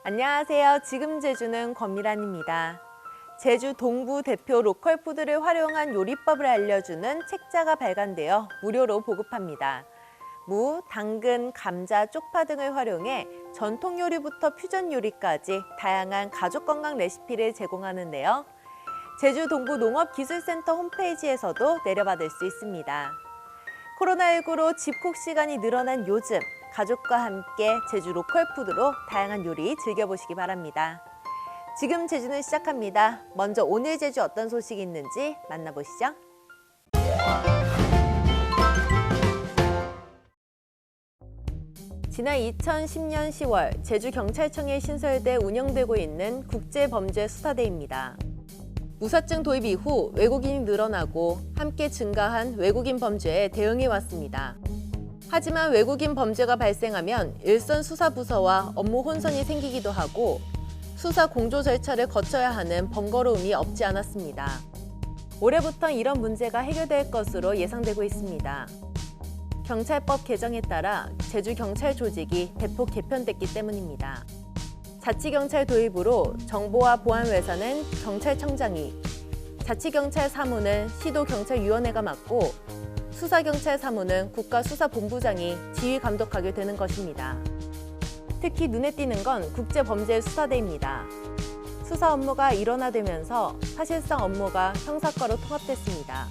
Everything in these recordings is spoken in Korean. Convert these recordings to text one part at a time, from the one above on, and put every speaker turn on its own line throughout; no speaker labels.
안녕하세요. 지금 제주는 권미란입니다. 제주 동부 대표 로컬 푸드를 활용한 요리법을 알려주는 책자가 발간되어 무료로 보급합니다. 무, 당근, 감자, 쪽파 등을 활용해 전통 요리부터 퓨전 요리까지 다양한 가족 건강 레시피를 제공하는데요. 제주 동부 농업기술센터 홈페이지에서도 내려받을 수 있습니다. 코로나19로 집콕 시간이 늘어난 요즘, 가족과 함께 제주 로컬 푸드로 다양한 요리 즐겨보시기 바랍니다. 지금 제주는 시작합니다. 먼저 오늘 제주 어떤 소식이 있는지 만나보시죠. 지난 2010년 10월 제주경찰청에 신설돼 운영되고 있는 국제범죄수사대입니다. 무사증 도입 이후 외국인이 늘어나고 함께 증가한 외국인 범죄에 대응해 왔습니다. 하지만 외국인 범죄가 발생하면 일선 수사부서와 업무 혼선이 생기기도 하고 수사 공조 절차를 거쳐야 하는 번거로움이 없지 않았습니다. 올해부터 이런 문제가 해결될 것으로 예상되고 있습니다. 경찰법 개정에 따라 제주경찰 조직이 대폭 개편됐기 때문입니다. 자치경찰 도입으로 정보와 보안 외사는 경찰청장이, 자치경찰 사무는 시도경찰위원회가 맡고 수사경찰 사무는 국가수사본부장이 지휘 감독하게 되는 것입니다. 특히 눈에 띄는 건 국제범죄수사대입니다. 수사 업무가 일원화되면서 사실상 업무가 형사과로 통합됐습니다.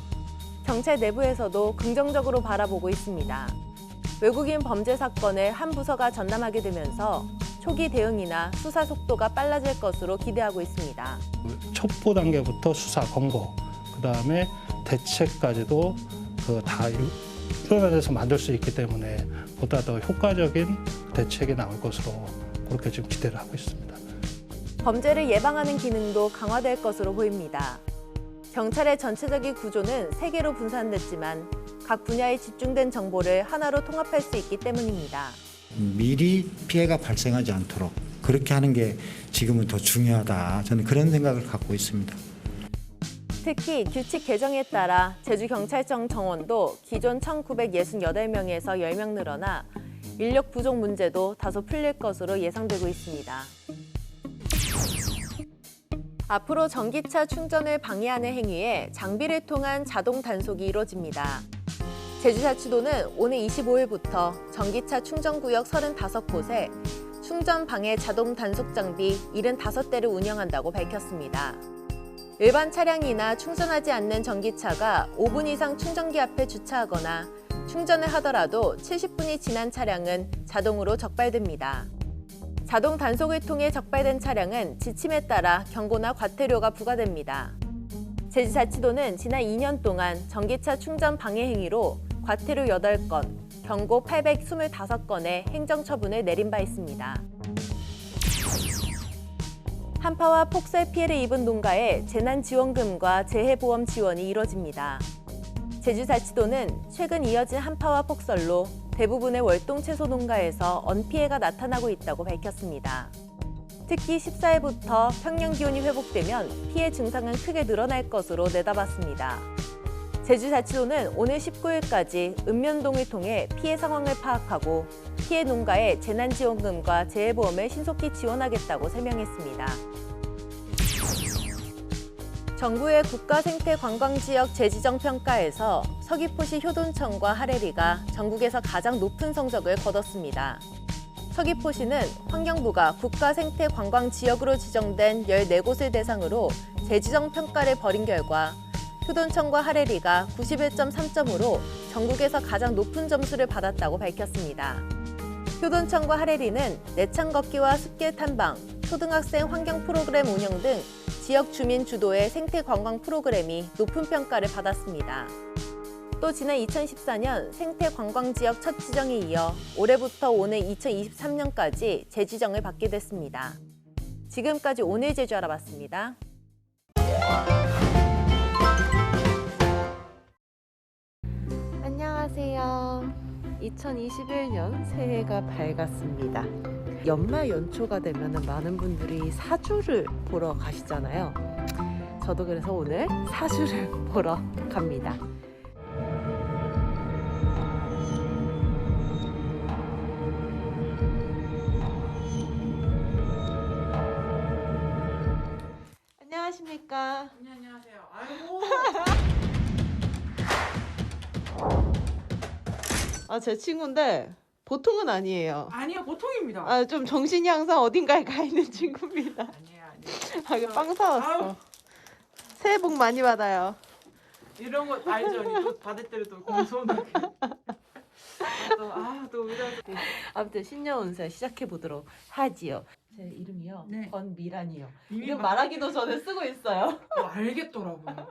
경찰 내부에서도 긍정적으로 바라보고 있습니다. 외국인 범죄 사건을 한 부서가 전담하게 되면서 초기 대응이나 수사 속도가 빨라질 것으로 기대하고 있습니다.
첩보 단계부터 수사 권고, 그다음에 대책까지도 다 일원화돼서 만들 수 있기 때문에 보다 더 효과적인 대책이 나올 것으로 그렇게 지금 기대를 하고 있습니다.
범죄를 예방하는 기능도 강화될 것으로 보입니다. 경찰의 전체적인 구조는 3개로 분산됐지만 각 분야에 집중된 정보를 하나로 통합할 수 있기 때문입니다.
미리 피해가 발생하지 않도록 그렇게 하는 게 지금은 더 중요하다. 저는 그런 생각을 갖고 있습니다.
특히 규칙 개정에 따라 제주경찰청 정원도 기존 1,968명에서 10명 늘어나 인력 부족 문제도 다소 풀릴 것으로 예상되고 있습니다. 앞으로 전기차 충전을 방해하는 행위에 장비를 통한 자동 단속이 이루어집니다. 제주자치도는 오늘 25일부터 전기차 충전구역 35곳에 충전 방해 자동 단속 장비 75대를 운영한다고 밝혔습니다. 일반 차량이나 충전하지 않는 전기차가 5분 이상 충전기 앞에 주차하거나 충전을 하더라도 70분이 지난 차량은 자동으로 적발됩니다. 자동 단속을 통해 적발된 차량은 지침에 따라 경고나 과태료가 부과됩니다. 제주자치도는 지난 2년 동안 전기차 충전 방해 행위로 과태료 8건, 경고 825건의 행정처분을 내린 바 있습니다. 한파와 폭설 피해를 입은 농가에 재난지원금과 재해보험 지원이 이뤄집니다. 제주자치도는 최근 이어진 한파와 폭설로 대부분의 월동채소 농가에서 언피해가 나타나고 있다고 밝혔습니다. 특히 14일부터 평년기온이 회복되면 피해 증상은 크게 늘어날 것으로 내다봤습니다. 제주자치도는 오늘 19일까지 읍면동을 통해 피해 상황을 파악하고 피해 농가에 재난지원금과 재해보험을 신속히 지원하겠다고 설명했습니다. 정부의 국가생태관광지역 재지정 평가에서 서귀포시 효돈천과 하래리가 전국에서 가장 높은 성적을 거뒀습니다. 서귀포시는 환경부가 국가생태관광지역으로 지정된 14곳을 대상으로 재지정 평가를 벌인 결과 효돈천과 하래리가 91.3점으로 전국에서 가장 높은 점수를 받았다고 밝혔습니다. 효돈천과 하래리는 내창 걷기와 숲길 탐방, 초등학생 환경 프로그램 운영 등 지역 주민 주도의 생태 관광 프로그램이 높은 평가를 받았습니다. 또 지난 2014년 생태 관광 지역 첫 지정에 이어 올해부터 오늘 2023년까지 재지정을 받게 됐습니다. 지금까지 오늘 제주 알아봤습니다. 안녕하세요. 2021년 새해가 밝았습니다. 연말 연초가 되면 많은 분들이 사주를 보러 가시잖아요. 저도 그래서 오늘 사주를 보러 갑니다. 안녕하십니까.
네, 안녕하세요. 아이고.
제 친구인데 보통은 아니에요.
아니요, 보통입니다.
좀 정신이 항상 어딘가에 가 있는 친구입니다.
아니에요.
이거 빵 사왔어.
아우.
새해 복 많이 받아요.
이런 거 알죠? 또 받을 때를 또 공손하게. 또 이러고.
아무튼 신년 운세 시작해 보도록 하지요. 제 이름이요.
네.
권미란이요.
이미
이름 말하기도 전에 쓰고 있어요.
알겠더라고요.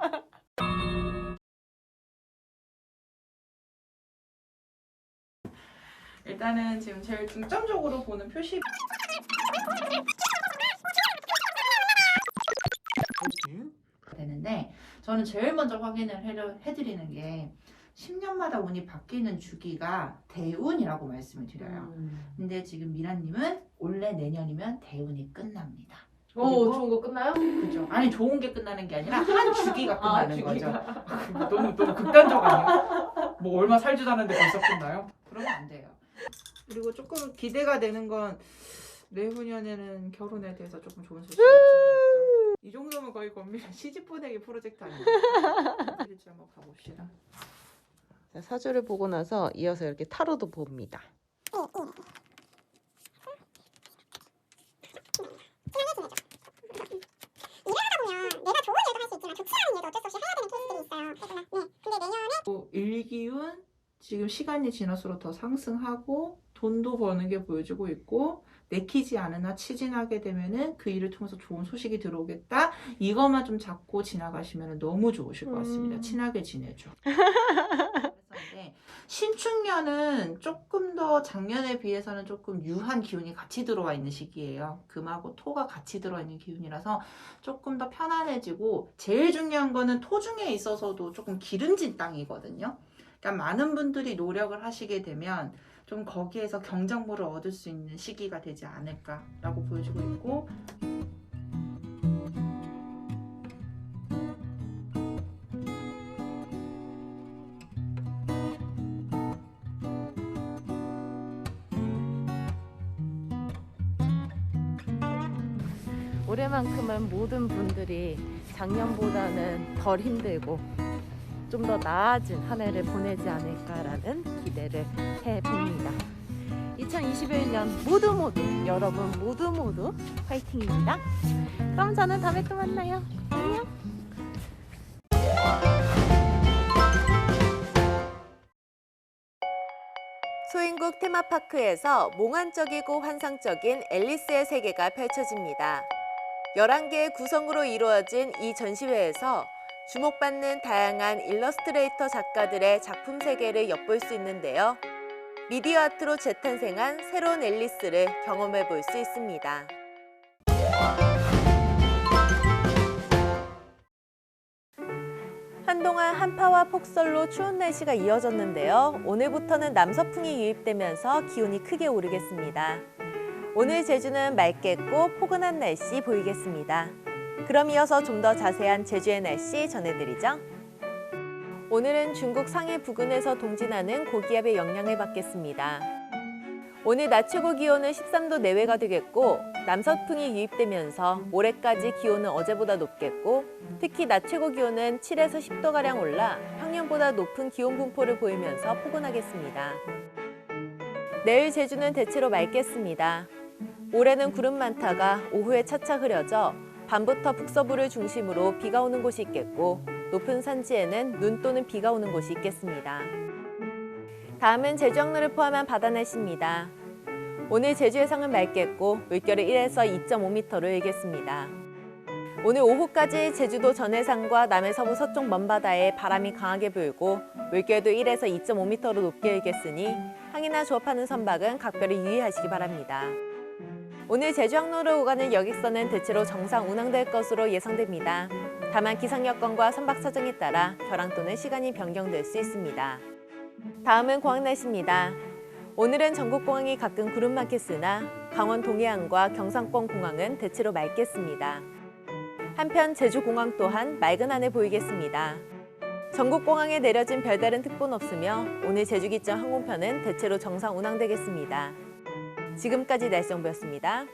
일단은 지금 제일 중점적으로 보는 표시. 되는데 저는 제일 먼저 확인을 해드리는 게 10년마다 운이 바뀌는 주기가 대운이라고 말씀을 드려요. 근데 지금 미라님은 올해 내년이면 대운이 끝납니다.
좋은 거 끝나요?
그죠? 아니 좋은 게 끝나는 게 아니라 한 주기가 끝나는 거죠. 너무 극단적 아니에요? 뭐 얼마 살지도 않았는데 벌써 끝나요? 그러면 안 돼요. 그리고 조금 기대가 되는 건 내후년에는 결혼에 대해서 조금 좋은 소식이 있지 않을까. 이 정도면 거의 건밀한 시집 보내기 프로젝트 아닌가. 어떻게 될지 한번 가봅시다.
자, 사주를 보고 나서 이어서 이렇게 타로도 봅니다.
일기운 지금 시간이 지날수록 더 상승하고 돈도 버는 게 보여지고 있고 내키지 않으나 치진하게 되면은 그 일을 통해서 좋은 소식이 들어오겠다. 이것만 좀 잡고 지나가시면 너무 좋으실 것 같습니다. 친하게 지내죠. 그랬었는데 신축년은 조금 더 작년에 비해서는 조금 유한 기운이 같이 들어와 있는 시기예요. 금하고 토가 같이 들어와 있는 기운이라서 조금 더 편안해지고 제일 중요한 거는 토 중에 있어서도 조금 기름진 땅이거든요. 그러니까 많은 분들이 노력을 하시게 되면 좀 거기에서 경작물을 얻을 수 있는 시기가 되지 않을까라고 보여지고 있고
올해만큼은 모든 분들이 작년보다는 덜 힘들고 좀 더 나아진 한 해를 보내지 않을까라는 기대를 해봅니다. 2021년 모두 여러분 모두 화이팅입니다. 그럼 저는 다음에 또 만나요. 안녕. 소인국 테마파크에서 몽환적이고 환상적인 앨리스의 세계가 펼쳐집니다. 11개의 구성으로 이루어진 이 전시회에서 주목받는 다양한 일러스트레이터 작가들의 작품 세계를 엿볼 수 있는데요. 미디어 아트로 재탄생한 새로운 앨리스를 경험해 볼 수 있습니다. 한동안 한파와 폭설로 추운 날씨가 이어졌는데요. 오늘부터는 남서풍이 유입되면서 기온이 크게 오르겠습니다. 오늘 제주는 맑겠고 포근한 날씨 보이겠습니다. 그럼 이어서 좀 더 자세한 제주의 날씨 전해드리죠. 오늘은 중국 상해 부근에서 동진하는 고기압의 영향을 받겠습니다. 오늘 낮 최고 기온은 13도 내외가 되겠고 남서풍이 유입되면서 모레까지 기온은 어제보다 높겠고 특히 낮 최고 기온은 7에서 10도가량 올라 평년보다 높은 기온 분포를 보이면서 포근하겠습니다. 내일 제주는 대체로 맑겠습니다. 올해는 구름 많다가 오후에 차차 흐려져 밤부터 북서부를 중심으로 비가 오는 곳이 있겠고 높은 산지에는 눈 또는 비가 오는 곳이 있겠습니다. 다음은 제주 항로를 포함한 바다 날씨입니다. 오늘 제주 해상은 맑겠고 물결이 1에서 2.5m로 일겠습니다. 오늘 오후까지 제주도 전해상과 남해 서부 서쪽 먼바다에 바람이 강하게 불고 물결도 1에서 2.5m로 높게 일겠으니 항해나 조업하는 선박은 각별히 유의하시기 바랍니다. 오늘 제주 항로를 오가는 여객선은 대체로 정상 운항될 것으로 예상됩니다. 다만 기상 여건과 선박 사정에 따라 결항 또는 시간이 변경될 수 있습니다. 다음은 공항 날씨입니다. 오늘은 전국공항이 가끔 구름 많겠으나 강원 동해안과 경상권 공항은 대체로 맑겠습니다. 한편 제주공항 또한 맑은 하늘 보이겠습니다. 전국공항에 내려진 별다른 특보는 없으며 오늘 제주기점 항공편은 대체로 정상 운항되겠습니다. 지금까지 날씨 정보였습니다.